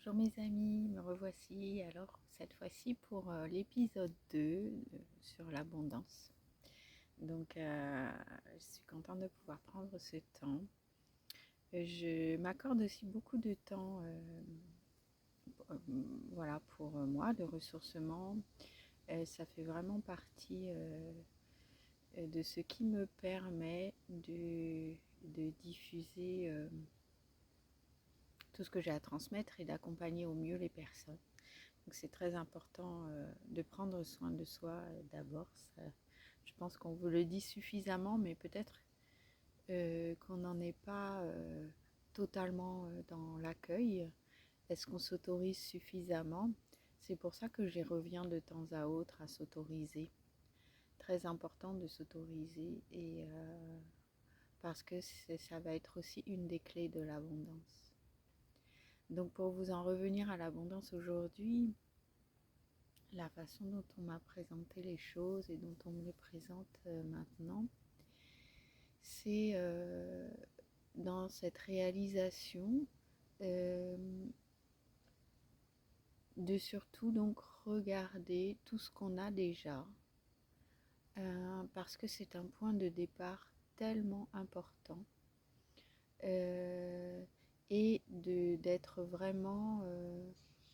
Bonjour mes amis, me revoici alors cette fois-ci pour l'épisode 2 sur l'abondance. Donc je suis contente de pouvoir prendre ce temps. Je m'accorde aussi beaucoup de temps voilà, pour moi, de ressourcement. Ça fait vraiment partie de ce qui me permet de diffuser tout ce que j'ai à transmettre et d'accompagner au mieux les personnes. Donc c'est très important de prendre soin de soi d'abord. Je pense qu'on vous le dit suffisamment, mais peut-être qu'on n'en est pas totalement dans l'accueil. Est-ce qu'on s'autorise suffisamment? C'est pour ça que j'y reviens de temps à autre à s'autoriser. Très important de s'autoriser et parce que ça va être aussi une des clés de l'abondance. Donc pour vous en revenir à l'abondance aujourd'hui, la façon dont on m'a présenté les choses et dont on me les présente maintenant, c'est dans cette réalisation euh, de surtout donc regarder tout ce qu'on a déjà, parce que c'est un point de départ tellement important, euh, et d'être vraiment,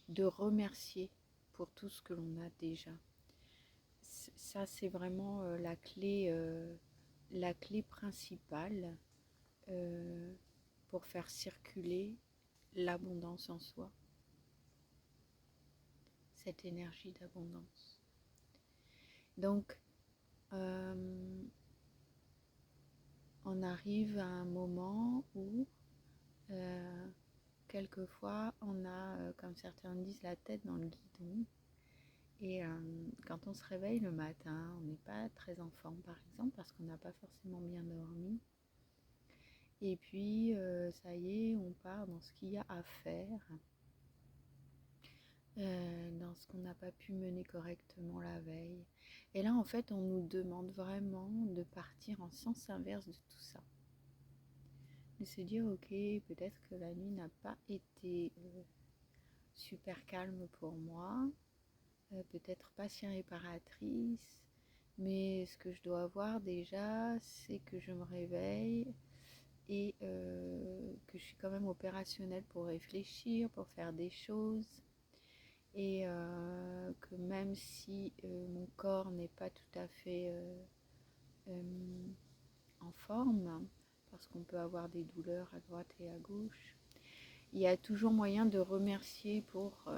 de remercier pour tout ce que l'on a déjà. Ça, c'est vraiment la clé principale euh, pour faire circuler l'abondance en soi, cette énergie d'abondance. Donc, on arrive à un moment où, quelquefois, on a, comme certains disent, la tête dans le guidon. Et quand on se réveille le matin, on n'est pas très en forme, par exemple, parce qu'on n'a pas forcément bien dormi. Et puis, ça y est, on part dans ce qu'il y a à faire, dans ce qu'on n'a pas pu mener correctement la veille. Et là, en fait, on nous demande vraiment de partir en sens inverse de tout ça. De se dire, ok, peut-être que la nuit n'a pas été super calme pour moi, peut-être pas si réparatrice, mais ce que je dois avoir déjà, c'est que je me réveille et que je suis quand même opérationnelle pour réfléchir, pour faire des choses, et que même si mon corps n'est pas tout à fait en forme, parce qu'on peut avoir des douleurs à droite et à gauche, il y a toujours moyen de remercier pour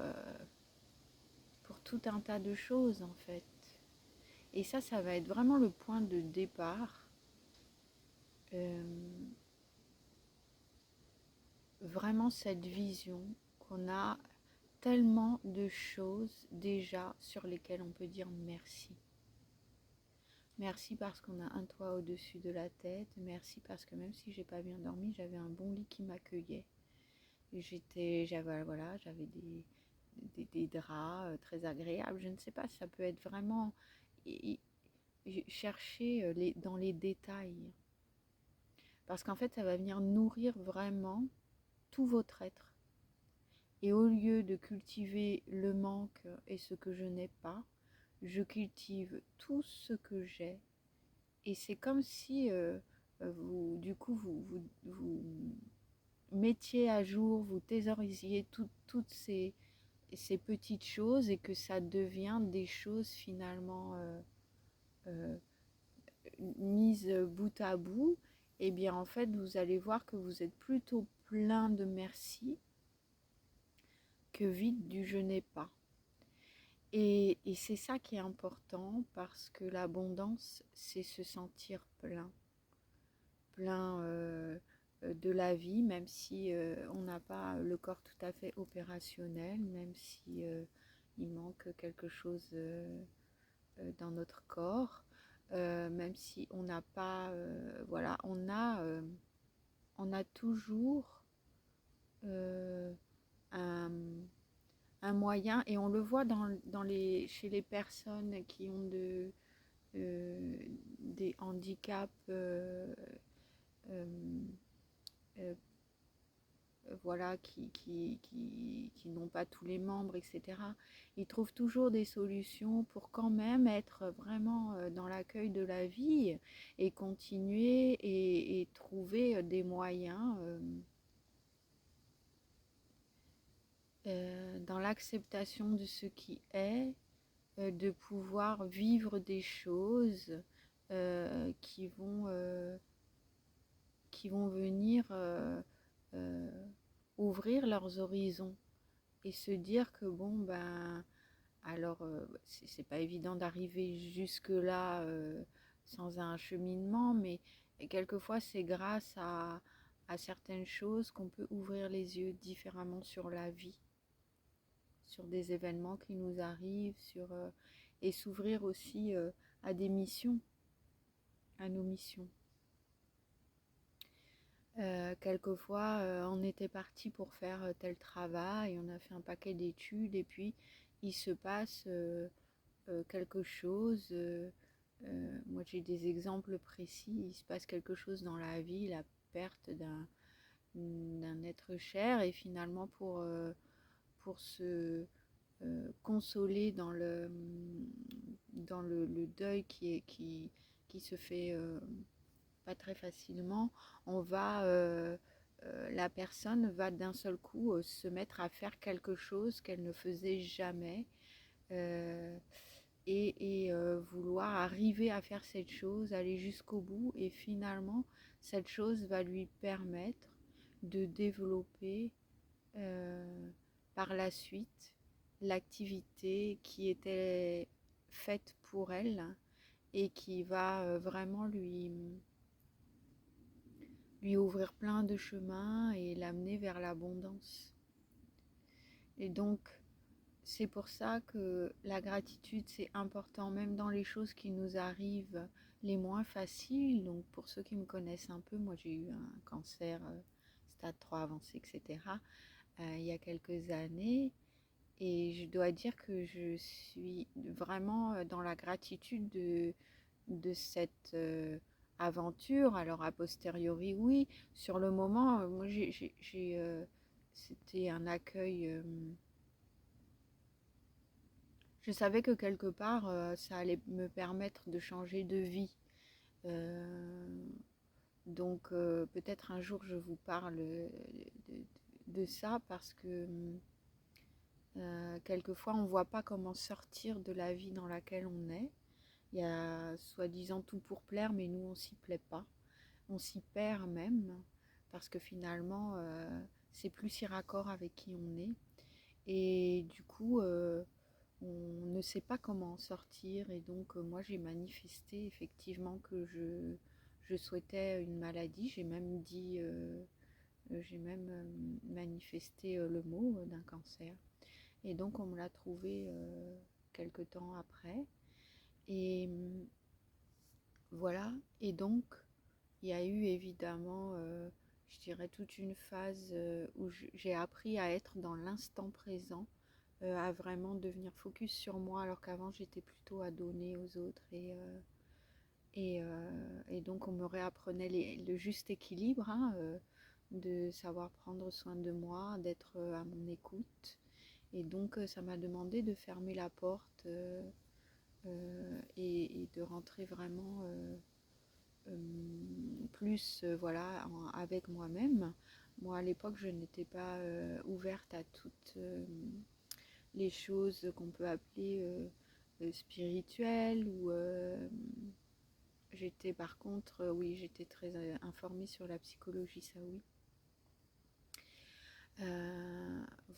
tout un tas de choses en fait. Et ça va être vraiment le point de départ. Vraiment cette vision qu'on a tellement de choses déjà sur lesquelles on peut dire merci. Merci parce qu'on a un toit au-dessus de la tête. Merci parce que même si j'ai pas bien dormi, j'avais un bon lit qui m'accueillait. J'avais des draps très agréables. Je ne sais pas, ça peut être vraiment chercher dans les détails. Parce qu'en fait, ça va venir nourrir vraiment tout votre être. Et au lieu de cultiver le manque et ce que je n'ai pas, je cultive tout ce que j'ai. Et c'est comme si vous mettiez à jour, vous thésaurisiez toutes ces petites choses et que ça devient des choses finalement euh, mises bout à bout. Et bien en fait, vous allez voir que vous êtes plutôt plein de merci que vide du je n'ai pas. Et c'est ça qui est important parce que l'abondance, c'est se sentir plein. Plein de la vie, même si on n'a pas le corps tout à fait opérationnel, même si il manque quelque chose dans notre corps, même si on n'a pas, voilà, on a toujours un, un moyen, et on le voit chez les personnes qui ont des handicaps voilà, qui n'ont pas tous les membres, etc. Ils trouvent toujours des solutions pour quand même être vraiment dans l'accueil de la vie et continuer et trouver des moyens dans l'acceptation de ce qui est, de pouvoir vivre des choses euh, qui vont, euh, qui vont venir euh, ouvrir leurs horizons et se dire que bon ben alors c'est pas évident d'arriver jusque là sans un cheminement, mais quelquefois c'est grâce à certaines choses qu'on peut ouvrir les yeux différemment sur la vie, sur des événements qui nous arrivent, et s'ouvrir aussi à des missions, à nos missions. Quelquefois, on était parti pour faire tel travail, on a fait un paquet d'études et puis il se passe quelque chose. Moi, j'ai des exemples précis. Il se passe quelque chose dans la vie, la perte d'un être cher, et finalement pour se consoler dans le deuil qui se fait pas très facilement, la personne va d'un seul coup se mettre à faire quelque chose qu'elle ne faisait jamais euh, et vouloir arriver à faire cette chose, aller jusqu'au bout, et finalement cette chose va lui permettre de développer euh, par la suite l'activité qui était faite pour elle et qui va vraiment lui ouvrir plein de chemins et l'amener vers l'abondance. Et donc, c'est pour ça que la gratitude, c'est important, même dans les choses qui nous arrivent les moins faciles. Donc, pour ceux qui me connaissent un peu, moi j'ai eu un cancer stade 3 avancé, etc. Il y a quelques années. Et je dois dire que je suis vraiment dans la gratitude de cette aventure. Alors a posteriori, oui, sur le moment, moi c'était un accueil. Je savais que quelque part, ça allait me permettre de changer de vie. Euh, donc peut-être un jour je vous parle de ça parce que quelquefois on ne voit pas comment sortir de la vie dans laquelle on est. Il y a soi-disant tout pour plaire, mais nous on s'y plaît pas. On s'y perd même parce que finalement c'est plus si raccord avec qui on est. Et du coup, on ne sait pas comment en sortir. Et donc, moi, j'ai manifesté effectivement que je souhaitais une maladie. J'ai même manifesté le mot d'un cancer. Et donc, on me l'a trouvé quelque temps après. Et voilà. Et donc, il y a eu évidemment, je dirais, toute une phase où j'ai appris à être dans l'instant présent, à vraiment devenir focus sur moi, alors qu'avant j'étais plutôt à donner aux autres. Et donc on me réapprenait le juste équilibre, hein, de savoir prendre soin de moi, d'être à mon écoute. Et donc ça m'a demandé de fermer la porte et de rentrer vraiment plus voilà, avec moi-même. Moi à l'époque je n'étais pas ouverte à toutes les choses qu'on peut appeler spirituelles ou j'étais par contre oui j'étais très informée sur la psychologie, ça oui.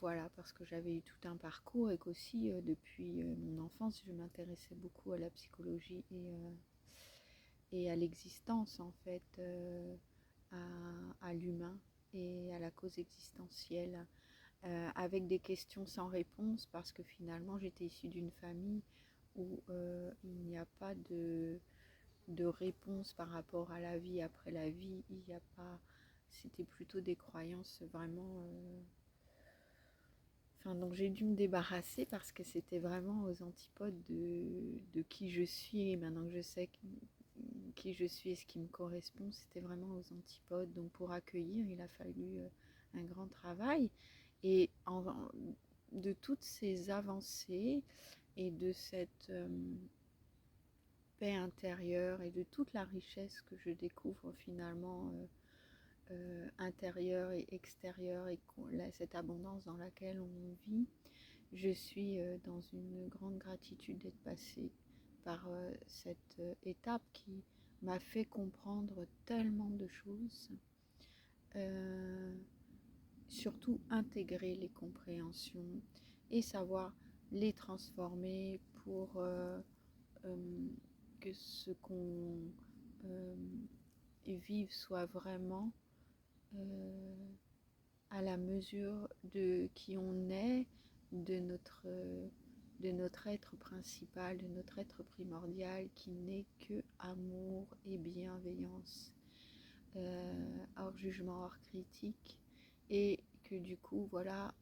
Voilà, parce que j'avais eu tout un parcours et qu'aussi depuis mon enfance je m'intéressais beaucoup à la psychologie et à l'existence en fait, à l'humain et à la cause existentielle, avec des questions sans réponse, parce que finalement j'étais issue d'une famille où il n'y a pas de réponse par rapport à la vie après la vie. Il n'y a pas, c'était plutôt des croyances vraiment. Enfin, donc j'ai dû me débarrasser parce que c'était vraiment aux antipodes de qui je suis. Et maintenant que je sais qui je suis et ce qui me correspond, c'était vraiment aux antipodes. Donc pour accueillir, il a fallu un grand travail. Et de toutes ces avancées et de cette paix intérieure et de toute la richesse que je découvre finalement intérieure et extérieure et cette abondance dans laquelle on vit, je suis dans une grande gratitude d'être passée par cette étape qui m'a fait comprendre tellement de choses, surtout intégrer les compréhensions et savoir les transformer pour que ce qu'on vive soit vraiment à la mesure de qui on est, de notre être principal, de notre être primordial qui n'est que amour et bienveillance, hors jugement, hors critique, et que du coup voilà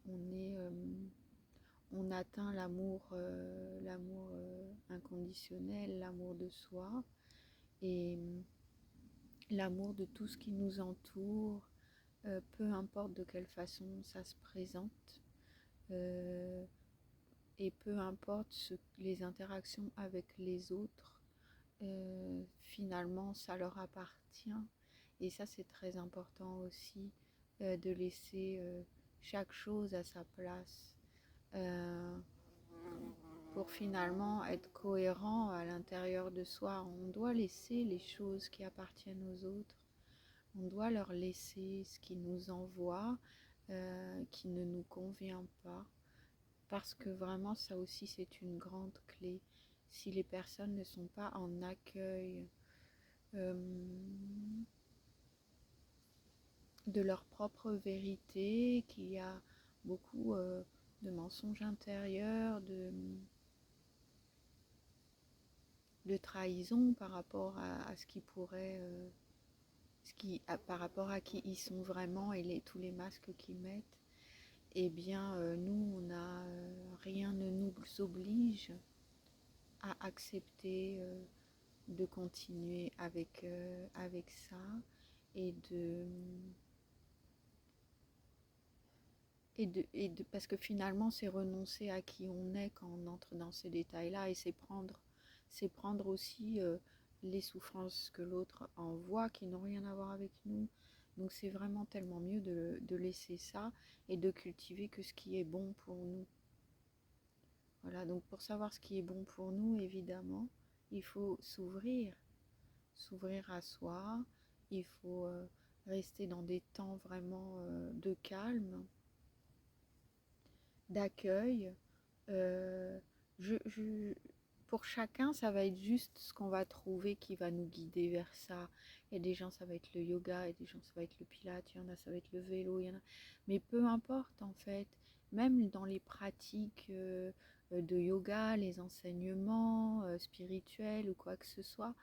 on atteint l'amour inconditionnel, l'amour de soi et l'amour de tout ce qui nous entoure, peu importe de quelle façon ça se présente, et peu importe les interactions avec les autres, finalement ça leur appartient. Et ça c'est très important aussi, de laisser chaque chose à sa place, pour finalement être cohérent à l'intérieur de soi. On doit laisser les choses qui appartiennent aux autres, on doit leur laisser ce qui nous envoie, qui ne nous convient pas, parce que vraiment ça aussi c'est une grande clé. Si les personnes ne sont pas en accueil de leur propre vérité, qu'il y a beaucoup de mensonges intérieurs, de trahison par rapport à ce qui pourrait, par rapport à qui ils sont vraiment et tous les masques qu'ils mettent, eh bien nous on a rien ne nous oblige à accepter de continuer avec ça et parce que finalement c'est renoncer à qui on est quand on entre dans ces détails là, et c'est prendre aussi les souffrances que l'autre envoie qui n'ont rien à voir avec nous. Donc c'est vraiment tellement mieux de laisser ça et de cultiver que ce qui est bon pour nous. Voilà, donc pour savoir ce qui est bon pour nous, évidemment, il faut s'ouvrir à soi, il faut rester dans des temps vraiment de calme, d'accueil. Euh, pour chacun, ça va être juste ce qu'on va trouver qui va nous guider vers ça. Il y a des gens, ça va être le yoga, il y a des gens, ça va être le pilate, il y en a, ça va être le vélo, il y en a. Mais peu importe en fait, même dans les pratiques de yoga, les enseignements spirituels ou quoi que ce soit,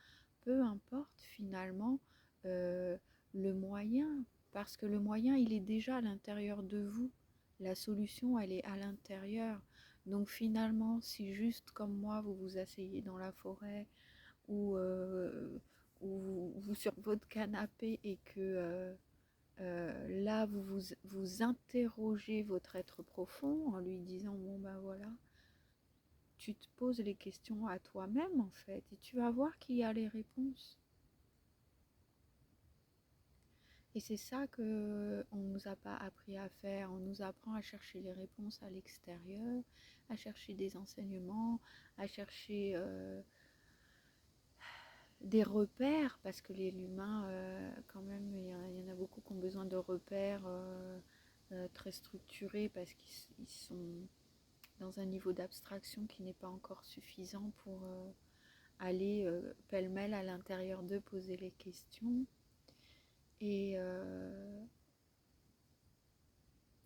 peu importe finalement euh, le moyen, parce que le moyen, il est déjà à l'intérieur de vous. La solution, elle est à l'intérieur. Donc finalement, si juste comme moi, vous vous asseyez dans la forêt ou sur votre canapé et que là, vous interrogez votre être profond en lui disant, bon ben voilà, tu te poses les questions à toi-même en fait, et tu vas voir qu'il y a les réponses. Et c'est ça que on nous a pas appris à faire. On nous apprend à chercher les réponses à l'extérieur, à chercher des enseignements, à chercher des repères, parce que l'humain, quand même, il y en a beaucoup qui ont besoin de repères très structurés parce qu'ils sont dans un niveau d'abstraction qui n'est pas encore suffisant pour aller pêle-mêle à l'intérieur d'eux poser les questions. Et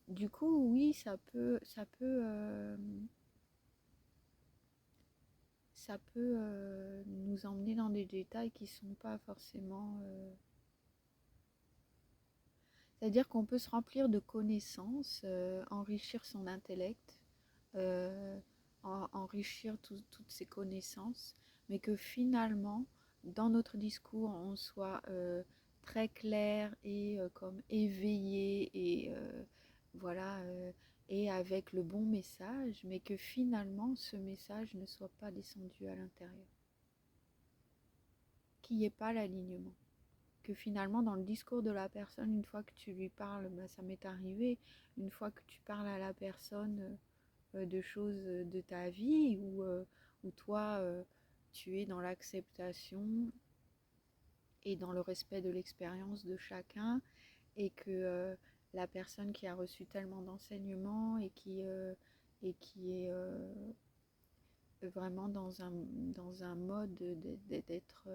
du coup, oui, ça peut nous emmener dans des détails qui sont pas forcément. C'est-à-dire qu'on peut se remplir de connaissances, enrichir son intellect, euh, enrichir toutes ces connaissances, mais que finalement, dans notre discours, on soit très clair et comme éveillé et voilà, et avec le bon message, mais que finalement ce message ne soit pas descendu à l'intérieur, qu'il n'y ait pas l'alignement. Que finalement dans le discours de la personne, une fois que tu lui parles, bah, ça m'est arrivé, une fois que tu parles à la personne de choses de ta vie, où toi tu es dans l'acceptation et dans le respect de l'expérience de chacun, et que la personne qui a reçu tellement d'enseignements et qui est vraiment dans un mode d'être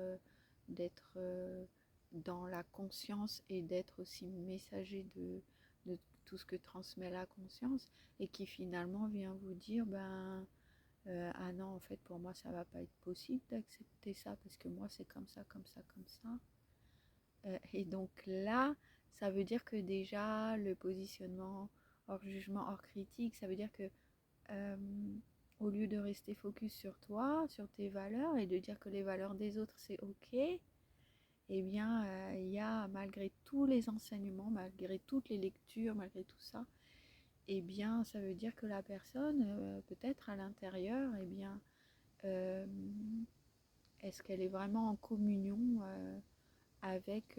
dans la conscience et d'être aussi messager de tout ce que transmet la conscience, et qui finalement vient vous dire ah non, en fait pour moi ça va pas être possible d'accepter ça parce que moi c'est comme ça, comme ça, comme ça. Et donc là, ça veut dire que déjà le positionnement hors jugement, hors critique, ça veut dire que euh, au lieu de rester focus sur toi, sur tes valeurs et de dire que les valeurs des autres c'est ok, eh bien il y a, malgré tous les enseignements, malgré toutes les lectures, malgré tout ça, eh bien ça veut dire que la personne, peut-être à l'intérieur, eh bien euh, est-ce qu'elle est vraiment en communion avec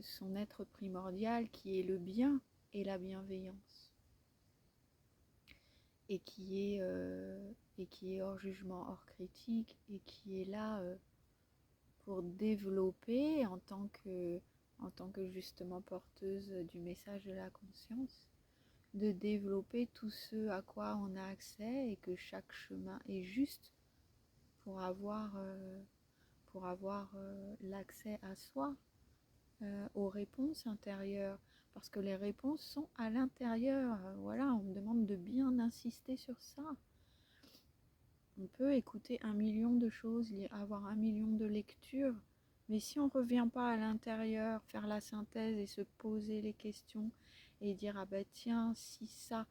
son être primordial qui est le bien et la bienveillance, et qui est hors jugement, hors critique, et qui est là pour développer en tant que justement porteuse du message de la conscience, de développer tout ce à quoi on a accès, et que chaque chemin est juste pour avoir, l'accès à soi, aux réponses intérieures, parce que les réponses sont à l'intérieur. Voilà, on me demande de bien insister sur ça. On peut écouter 1 million de choses, avoir 1 million de lectures, mais si on ne revient pas à l'intérieur, faire la synthèse et se poser les questions et dire ah bah tiens, si ça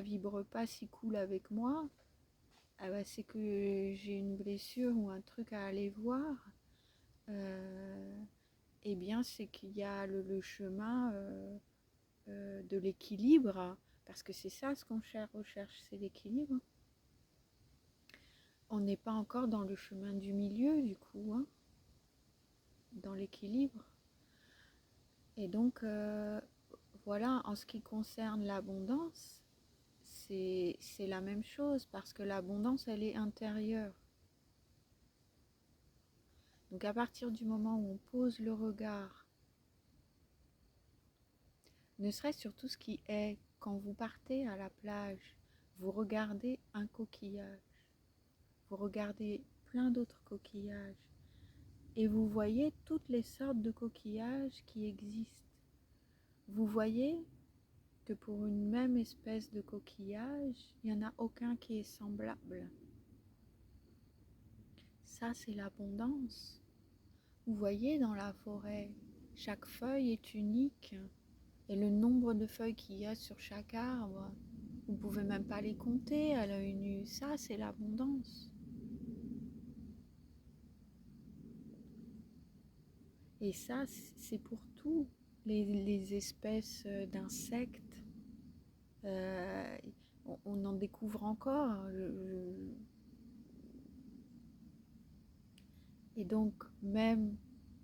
vibre pas si cool avec moi, ah bah c'est que j'ai une blessure ou un truc à aller voir. Eh bien c'est qu'il y a le chemin de l'équilibre, parce que c'est ça ce qu'on recherche, c'est l'équilibre. On n'est pas encore dans le chemin du milieu du coup, hein, dans l'équilibre. Et donc voilà, en ce qui concerne l'abondance, c'est la même chose, parce que l'abondance elle est intérieure. Donc à partir du moment où on pose le regard, ne serait-ce sur tout ce qui est, quand vous partez à la plage, vous regardez un coquillage, vous regardez plein d'autres coquillages, et vous voyez toutes les sortes de coquillages qui existent. Vous voyez que pour une même espèce de coquillage, il n'y en a aucun qui est semblable. Ça, c'est l'abondance. Vous voyez dans la forêt, chaque feuille est unique, et le nombre de feuilles qu'il y a sur chaque arbre, vous ne pouvez même pas les compter à l'œil nu. Ça, c'est l'abondance. Et ça, c'est pour tout. Les espèces d'insectes, euh, on en découvre encore. Et donc, même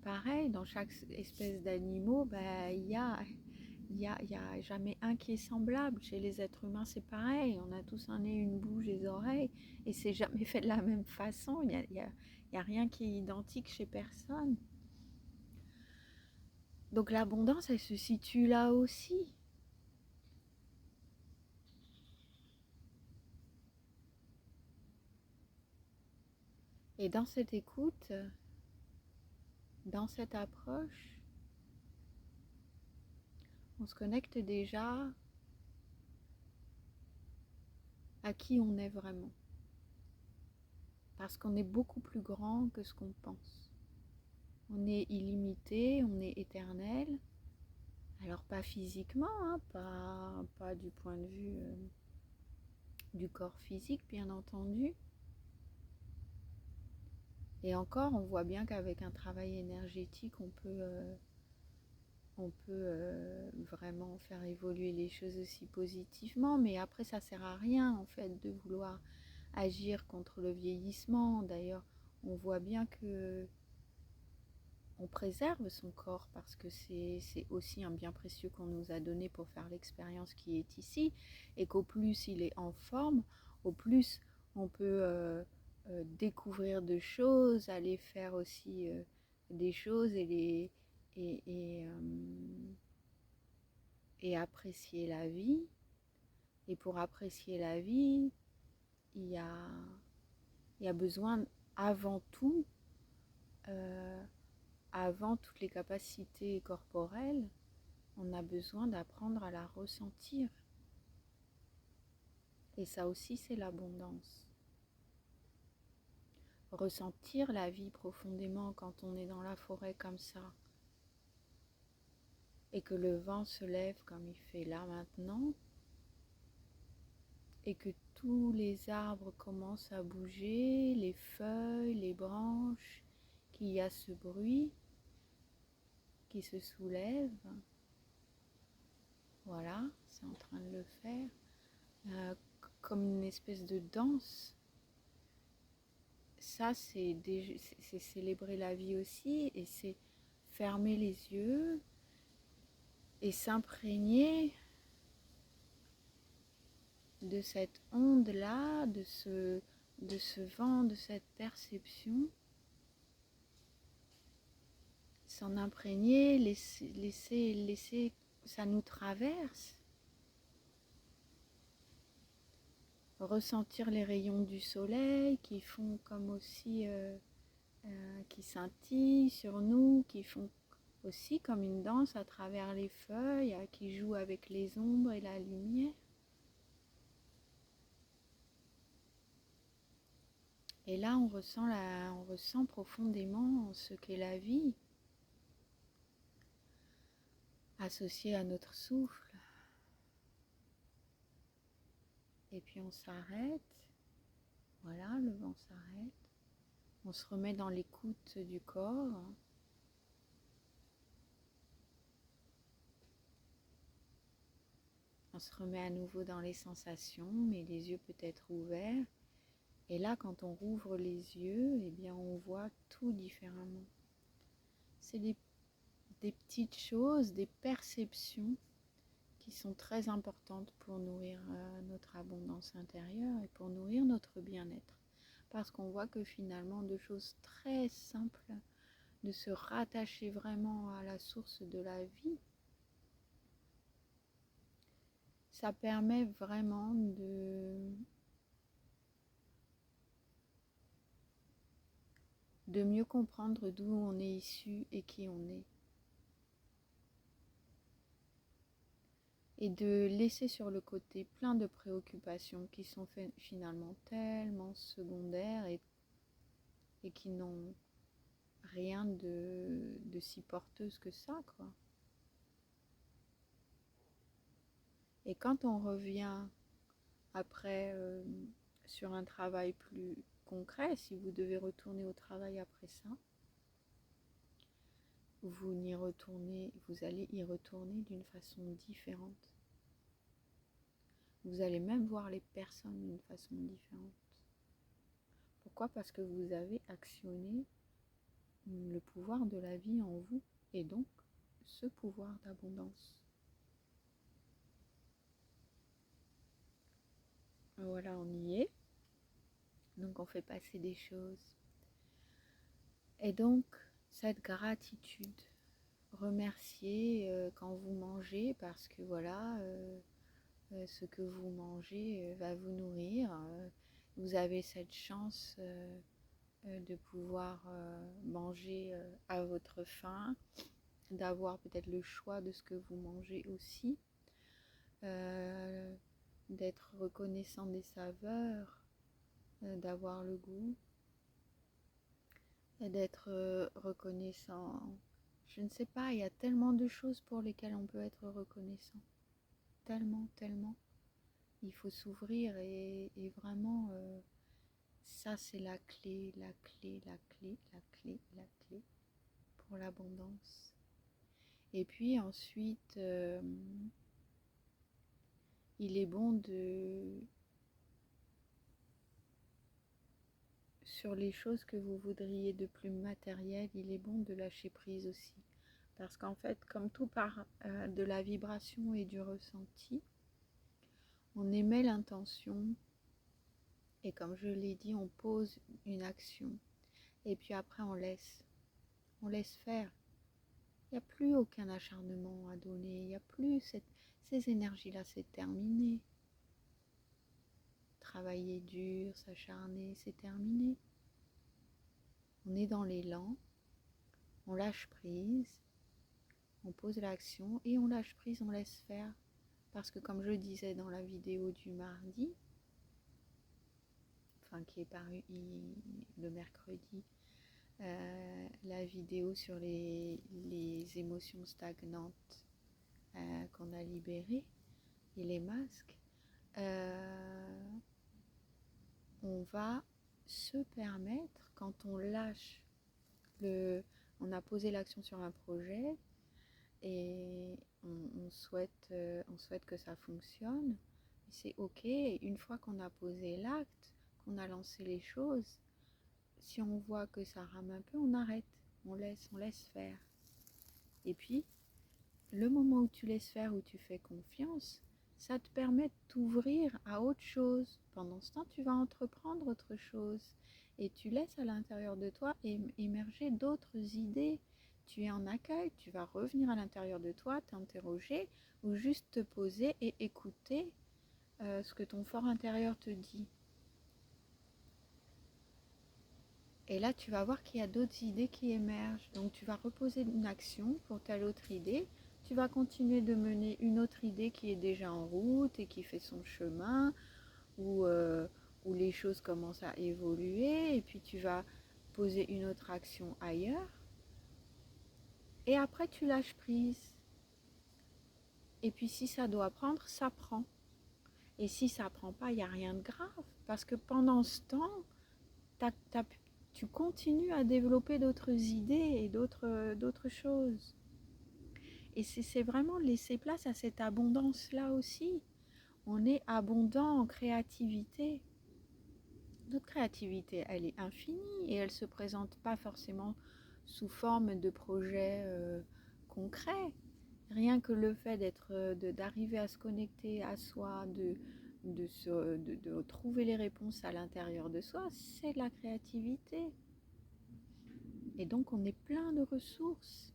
pareil, dans chaque espèce d'animaux, il y a jamais un qui est semblable. Chez les êtres humains, c'est pareil. On a tous un nez, une bouche, des oreilles, et c'est jamais fait de la même façon. Il y a rien qui est identique chez personne. Donc l'abondance, elle se situe là aussi. Et dans cette écoute, dans cette approche, on se connecte déjà à qui on est vraiment. Parce qu'on est beaucoup plus grand que ce qu'on pense. On est illimité, on est éternel. Alors pas physiquement, hein, pas du point de vue du corps physique, bien entendu. Et encore, on voit bien qu'avec un travail énergétique, on peut on peut vraiment faire évoluer les choses aussi positivement, mais après ça sert à rien en fait de vouloir agir contre le vieillissement. D'ailleurs, on voit bien que on préserve son corps parce que c'est aussi un bien précieux qu'on nous a donné pour faire l'expérience qui est ici, et qu'au plus il est en forme, au plus on peut découvrir de choses, aller faire aussi des choses et, et, euh, et apprécier la vie. Et pour apprécier la vie, il y a, il y a besoin avant tout, euh, avant toutes les capacités corporelles, on a besoin d'apprendre à la ressentir. Et ça aussi, c'est l'abondance. Ressentir la vie profondément quand on est dans la forêt comme ça, et que le vent se lève comme il fait là maintenant, et que tous les arbres commencent à bouger, les feuilles, les branches, qu'il y a ce bruit qui se soulève. Voilà, c'est en train de le faire. Comme une espèce de danse. Ça, c'est célébrer la vie aussi, et c'est fermer les yeux et s'imprégner de cette onde-là, de ce vent, de cette perception. S'en imprégner, laisser, ça nous traverse. Ressentir les rayons du soleil qui font comme aussi, qui scintillent sur nous, qui font aussi comme une danse à travers les feuilles, qui jouent avec les ombres et la lumière. Et là, on ressent profondément ce qu'est la vie, associée à notre souffle. Et puis on s'arrête. Voilà, le vent s'arrête. On se remet dans l'écoute du corps. On se remet à nouveau dans les sensations, mais les yeux peut-être ouverts. Et là, quand on rouvre les yeux, eh bien, on voit tout différemment. C'est des petites choses, des perceptions qui sont très importantes pour nourrir notre abondance intérieure et pour nourrir notre bien-être. Parce qu'on voit que finalement, de choses très simples, de se rattacher vraiment à la source de la vie, ça permet vraiment de mieux comprendre d'où on est issu et qui on est. Et de laisser sur le côté plein de préoccupations qui sont finalement tellement secondaires et qui n'ont rien de si porteuse que ça, quoi. Et quand on revient après sur un travail plus concret, si vous devez retourner au travail après ça, vous allez y retourner d'une façon différente. Vous allez même voir les personnes d'une façon différente. Pourquoi ? Parce que vous avez actionné le pouvoir de la vie en vous, et donc ce pouvoir d'abondance. Voilà, on y est. Donc on fait passer des choses. Et donc cette gratitude, remercier quand vous mangez, parce que voilà, ce que vous mangez va vous nourrir. Vous avez cette chance de pouvoir manger à votre faim, d'avoir peut-être le choix de ce que vous mangez aussi, d'être reconnaissant des saveurs, d'avoir le goût, d'être reconnaissant. Je ne sais pas, il y a tellement de choses pour lesquelles on peut être reconnaissant. Tellement, tellement. Il faut s'ouvrir et vraiment, ça c'est la clé, la clé, la clé, la clé, la clé pour l'abondance. Et puis ensuite, il est bon sur les choses que vous voudriez de plus matériel, il est bon de lâcher prise aussi. Parce qu'en fait, comme tout part de la vibration et du ressenti, on émet l'intention et comme je l'ai dit, on pose une action. Et puis après, on laisse faire. Il n'y a plus aucun acharnement à donner, il n'y a plus ces énergies-là, c'est terminé. Travailler dur, s'acharner, c'est terminé. On est dans l'élan, on lâche prise, on pose l'action et on lâche prise, on laisse faire. Parce que comme je disais dans la vidéo du mardi, enfin qui est parue le mercredi, la vidéo sur les émotions stagnantes qu'on a libérées et les masques, on va se permettre, quand on lâche on a posé l'action sur un projet et on souhaite que ça fonctionne, c'est ok, une fois qu'on a posé l'acte, qu'on a lancé les choses, si on voit que ça rame un peu, on arrête, on laisse faire. Et puis, le moment où tu laisses faire, où tu fais confiance, ça te permet de t'ouvrir à autre chose. Pendant ce temps, tu vas entreprendre autre chose. Et tu laisses à l'intérieur de toi émerger d'autres idées. Tu es en accueil, tu vas revenir à l'intérieur de toi, t'interroger ou juste te poser et écouter ce que ton fort intérieur te dit. Et là, tu vas voir qu'il y a d'autres idées qui émergent. Donc, tu vas reposer une action pour telle autre idée. Tu vas continuer de mener une autre idée qui est déjà en route et qui fait son chemin, où les choses commencent à évoluer. Et puis, tu vas poser une autre action ailleurs. Et après, tu lâches prise. Et puis, si ça doit prendre, ça prend. Et si ça ne prend pas, il n'y a rien de grave. Parce que pendant ce temps, tu continues à développer d'autres idées et d'autres choses. Et c'est vraiment laisser place à cette abondance-là aussi. On est abondant en créativité. Notre créativité, elle est infinie et elle ne se présente pas forcément sous forme de projets concrets. Rien que le fait d'arriver à se connecter à soi, de trouver les réponses à l'intérieur de soi, c'est de la créativité. Et donc on est plein de ressources.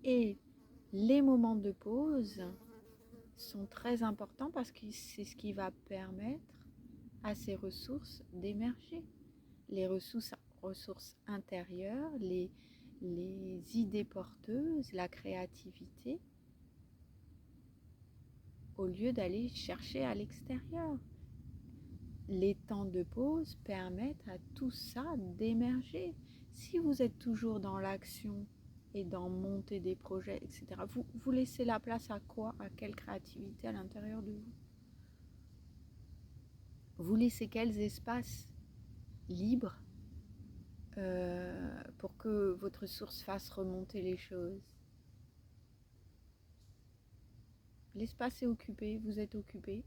Et les moments de pause sont très importants parce que c'est ce qui va permettre à ces ressources d'émerger. Les ressources intérieures, les idées porteuses, la créativité, au lieu d'aller chercher à l'extérieur. Les temps de pause permettent à tout ça d'émerger. Si vous êtes toujours dans l'action et dans monter des projets, etc., vous laissez la place à quoi? À quelle créativité à l'intérieur de vous? Vous laissez quels espaces libres pour que votre source fasse remonter les choses? L'espace est occupé, vous êtes occupé.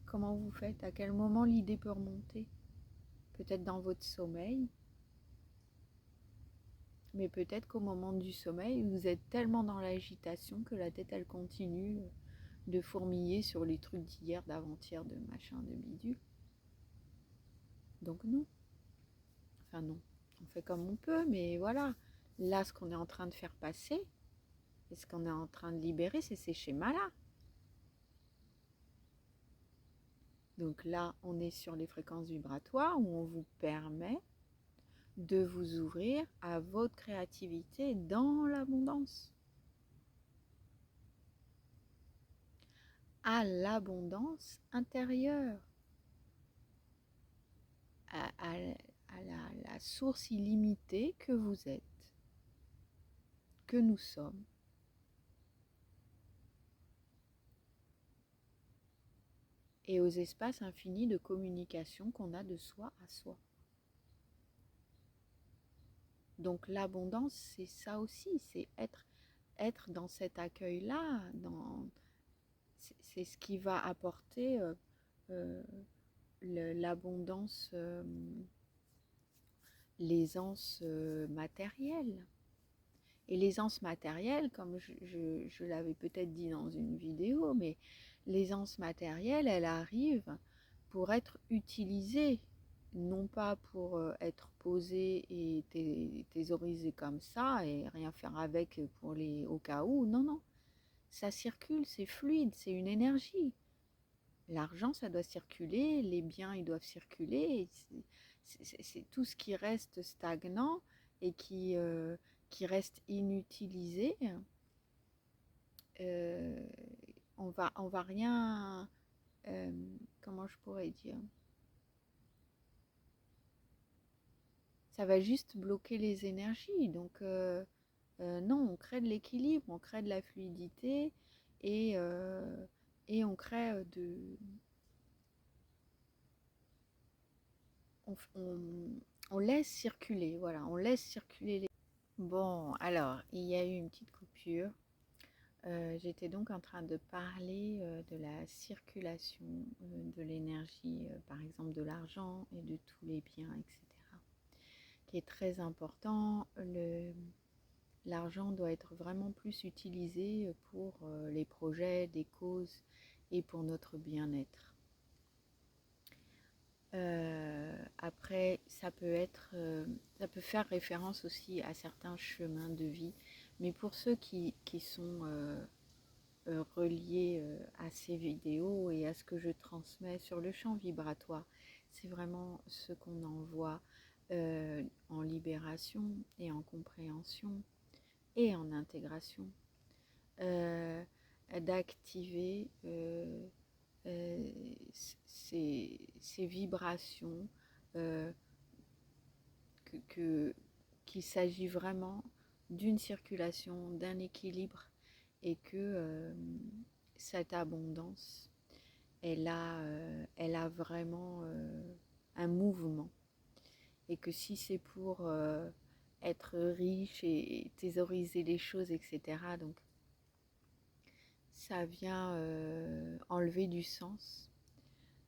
Comment vous faites? À quel moment l'idée peut remonter? Peut-être dans votre sommeil, mais peut-être qu'au moment du sommeil, vous êtes tellement dans l'agitation que la tête, elle continue de fourmiller sur les trucs d'hier, d'avant-hier, de machin, de bidule. Donc non. Enfin non. On fait comme on peut, mais voilà. Là, ce qu'on est en train de faire passer, et ce qu'on est en train de libérer, c'est ces schémas-là. Donc là, on est sur les fréquences vibratoires où on vous permet de vous ouvrir à votre créativité dans l'abondance. À l'abondance intérieure. À la source illimitée que vous êtes, que nous sommes. Et aux espaces infinis de communication qu'on a de soi à soi. Donc l'abondance, c'est ça aussi, c'est être être dans cet accueil-là, c'est ce qui va apporter euh, l'abondance, l'aisance matérielle. Et l'aisance matérielle, comme je l'avais peut-être dit dans une vidéo, mais l'aisance matérielle, elle arrive pour être utilisée, non pas pour être posée et thésaurisée comme ça et rien faire avec au cas où. Non, non, ça circule, c'est fluide, c'est une énergie. L'argent, ça doit circuler, les biens, ils doivent circuler. C'est tout ce qui reste stagnant et qui reste inutilisé. euh, on va rien, euh, comment je pourrais dire, ça va juste bloquer les énergies. Donc, non, on crée de l'équilibre, on crée de la fluidité et, euh, et on crée on, on laisse circuler, voilà, on laisse circuler les... Bon, alors, il y a eu une petite coupure. J'étais donc en train de parler de la circulation de l'énergie, par exemple de l'argent et de tous les biens, etc., qui est très important. L'argent doit être vraiment plus utilisé pour les projets, des causes et pour notre bien-être. Après, ça peut faire référence aussi à certains chemins de vie, mais pour ceux qui sont reliés à ces vidéos et à ce que je transmets sur le champ vibratoire, c'est vraiment ce qu'on envoie en libération et en compréhension et en intégration, euh, d'activer ces vibrations, euh, qu'il s'agit vraiment d'une circulation, d'un équilibre et que cette abondance, elle a vraiment un mouvement et que si c'est pour être riche et thésauriser les choses, etc., donc ça vient enlever du sens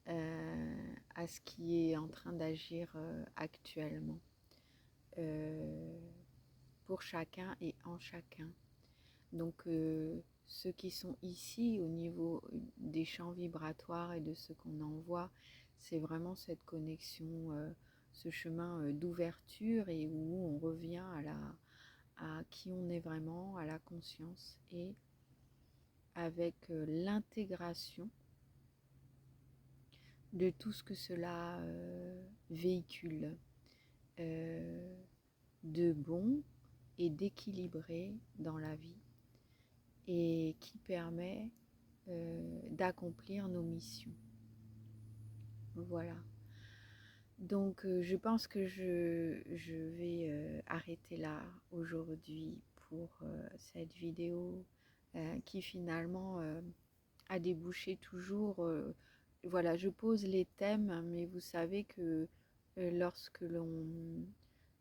à ce qui est en train d'agir actuellement pour chacun et en chacun. Donc ceux qui sont ici au niveau des champs vibratoires et de ce qu'on envoie, c'est vraiment cette connexion, ce chemin d'ouverture et où on revient à qui on est vraiment, à la conscience et avec l'intégration de tout ce que cela véhicule de bon et d'équilibré dans la vie et qui permet d'accomplir nos missions. Voilà. Donc je pense que je vais arrêter là aujourd'hui pour cette vidéo qui finalement a débouché toujours. Voilà, je pose les thèmes, mais vous savez que lorsque l'on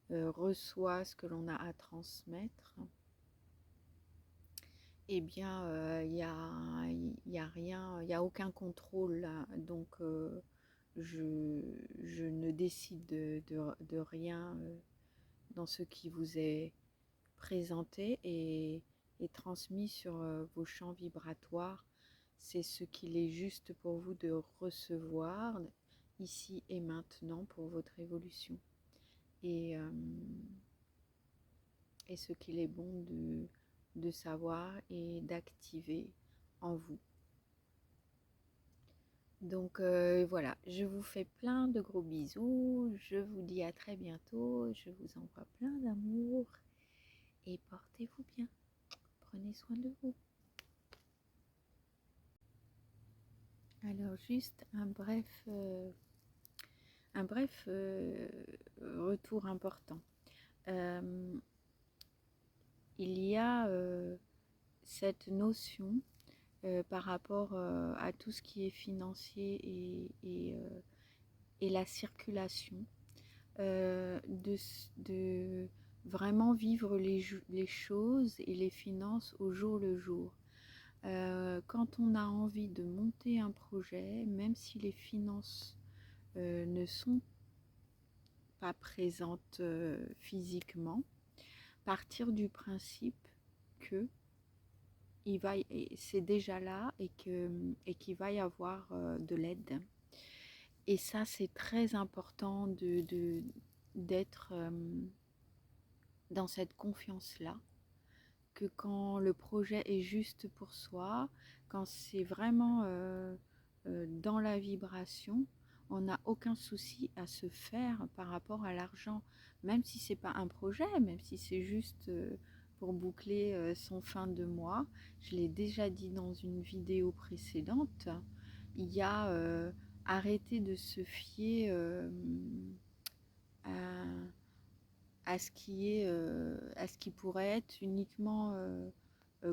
reçoit ce que l'on a à transmettre, eh bien, y a rien, il n'y a aucun contrôle là. Donc, je ne décide de rien dans ce qui vous est présenté et transmis sur vos champs vibratoires. C'est ce qu'il est juste pour vous de recevoir ici et maintenant pour votre évolution. Et, euh, et ce qu'il est bon de savoir et d'activer en vous. Donc voilà, je vous fais plein de gros bisous, je vous dis à très bientôt, je vous envoie plein d'amour et portez-vous bien, prenez soin de vous. Alors juste un bref retour important. Il y a cette notion par rapport à tout ce qui est financier et la circulation de vraiment vivre les choses et les finances au jour le jour. Quand on a envie de monter un projet, même si les finances ne sont pas présentes physiquement, partir du principe que c'est déjà là et qu'il va y avoir de l'aide. Et ça, c'est très important d'être dans cette confiance-là, que quand le projet est juste pour soi, quand c'est vraiment dans la vibration, on n'a aucun souci à se faire par rapport à l'argent, même si c'est pas un projet, même si c'est juste pour boucler son fin de mois. Je l'ai déjà dit dans une vidéo précédente, il y a arrêter de se fier à, à ce qui pourrait être uniquement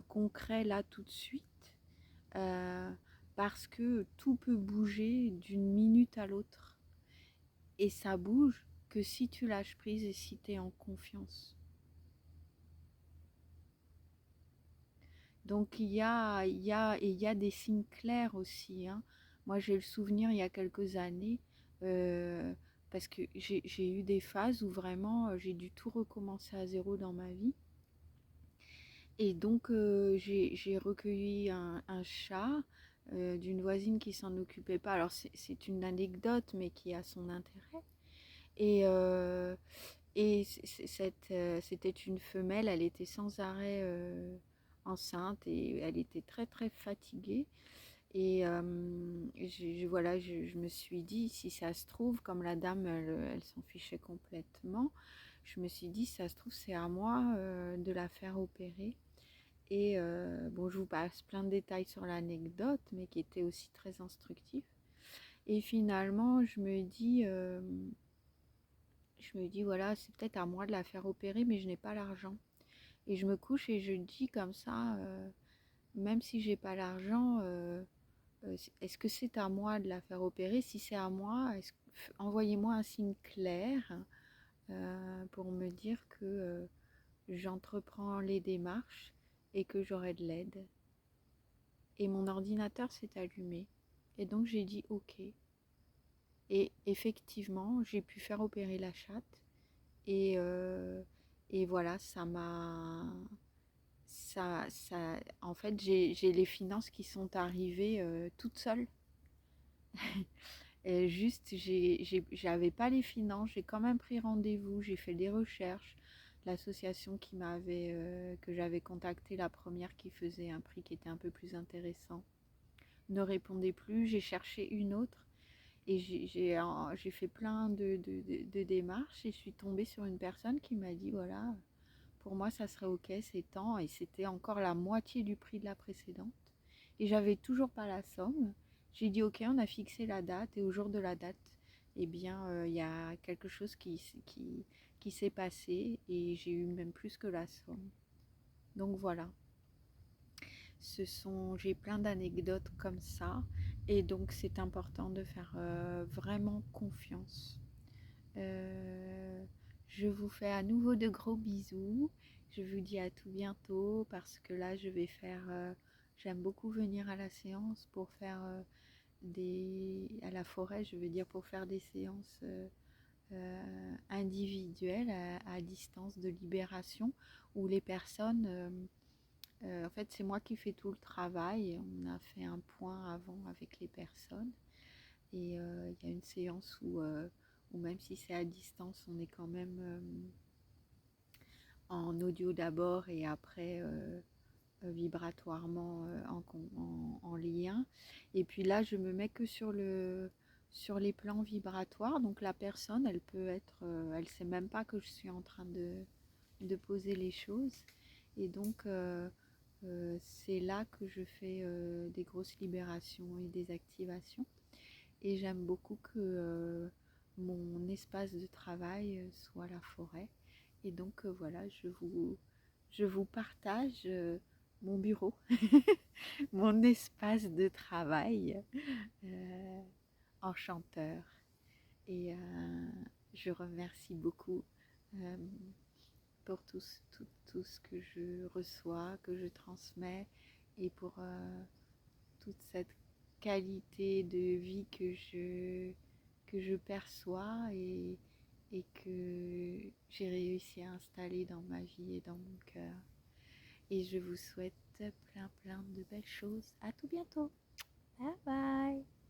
concret là tout de suite, euh, parce que tout peut bouger d'une minute à l'autre. Et ça bouge que si tu lâches prise et si tu es en confiance. Donc il y a des signes clairs aussi, hein. Moi j'ai le souvenir il y a quelques années, euh, parce que j'ai eu des phases où vraiment j'ai dû tout recommencer à zéro dans ma vie. Et donc j'ai recueilli un chat d'une voisine qui s'en occupait pas. Alors c'est une anecdote mais qui a son intérêt. Et, c'était une femelle, elle était sans arrêt enceinte et elle était très très fatiguée. Et voilà, je me suis dit, si ça se trouve, comme la dame, elle s'en fichait complètement, je me suis dit, si ça se trouve, c'est à moi de la faire opérer. Et bon, je vous passe plein de détails sur l'anecdote, mais qui était aussi très instructif. Et finalement, je me dis, voilà, c'est peut-être à moi de la faire opérer, mais je n'ai pas l'argent. Et je me couche et je dis comme ça, même si j'ai pas l'argent, est-ce que c'est à moi de la faire opérer? Si c'est à moi, envoyez-moi un signe clair pour me dire que j'entreprends les démarches et que j'aurai de l'aide. Et mon ordinateur s'est allumé. Et donc j'ai dit OK. Et effectivement, j'ai pu faire opérer la chatte. Et, et voilà, en fait, j'ai les finances qui sont arrivées toutes seules. Et juste, j'avais pas les finances, j'ai quand même pris rendez-vous, j'ai fait des recherches. L'association que j'avais contactée, la première qui faisait un prix qui était un peu plus intéressant, ne répondait plus. J'ai cherché une autre et j'ai fait plein de démarches et je suis tombée sur une personne qui m'a dit voilà, pour moi ça serait ok, c'est tant, et c'était encore la moitié du prix de la précédente. Et j'avais toujours pas la somme. J'ai dit ok, on a fixé la date et au jour de la date, eh bien il y a quelque chose qui s'est passé et j'ai eu même plus que la somme. Donc voilà. J'ai plein d'anecdotes comme ça et donc c'est important de faire vraiment confiance. Euh, je vous fais à nouveau de gros bisous. Je vous dis à tout bientôt parce que là je vais faire, j'aime beaucoup venir à la séance pour faire à la forêt, je veux dire pour faire des séances individuelles à distance de libération où les personnes en fait, c'est moi qui fais tout le travail. On a fait un point avant avec les personnes. Et il y a une séance où même si c'est à distance, on est quand même en audio d'abord et après vibratoirement en lien. Et puis là, je me mets que sur les plans vibratoires. Donc la personne, elle peut être, elle sait même pas que je suis en train de poser les choses. Et donc, c'est là que je fais des grosses libérations et des activations. Et j'aime beaucoup que mon espace de travail soit la forêt. Et donc, voilà, je vous partage mon bureau, mon espace de travail enchanteur. Et je remercie beaucoup pour tout ce que je reçois, que je transmets, et pour toute cette qualité de vie que je perçois et que j'ai réussi à installer dans ma vie et dans mon cœur. Et je vous souhaite plein de belles choses. À tout bientôt. Bye bye.